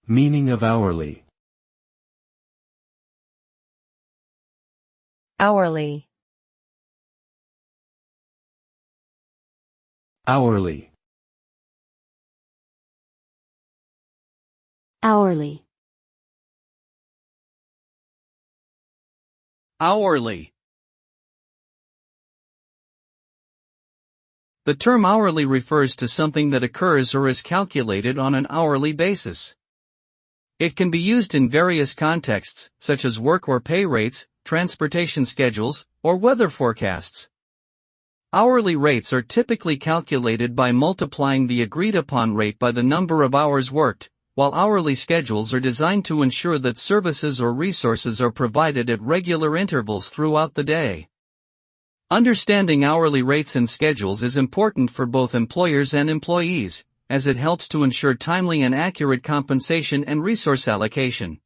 Meaning of hourly. Hourly. Hourly. Hourly. Hourly. The term hourly refers to something that occurs or is calculated on an hourly basis. It can be used in various contexts, such as work or pay rates, transportation schedules, or weather forecasts. Hourly rates are typically calculated by multiplying the agreed-upon rate by the number of hours worked, while hourly schedules are designed to ensure that services or resources are provided at regular intervals throughout the day. Understanding hourly rates and schedules is important for both employers and employees, as it helps to ensure timely and accurate compensation and resource allocation.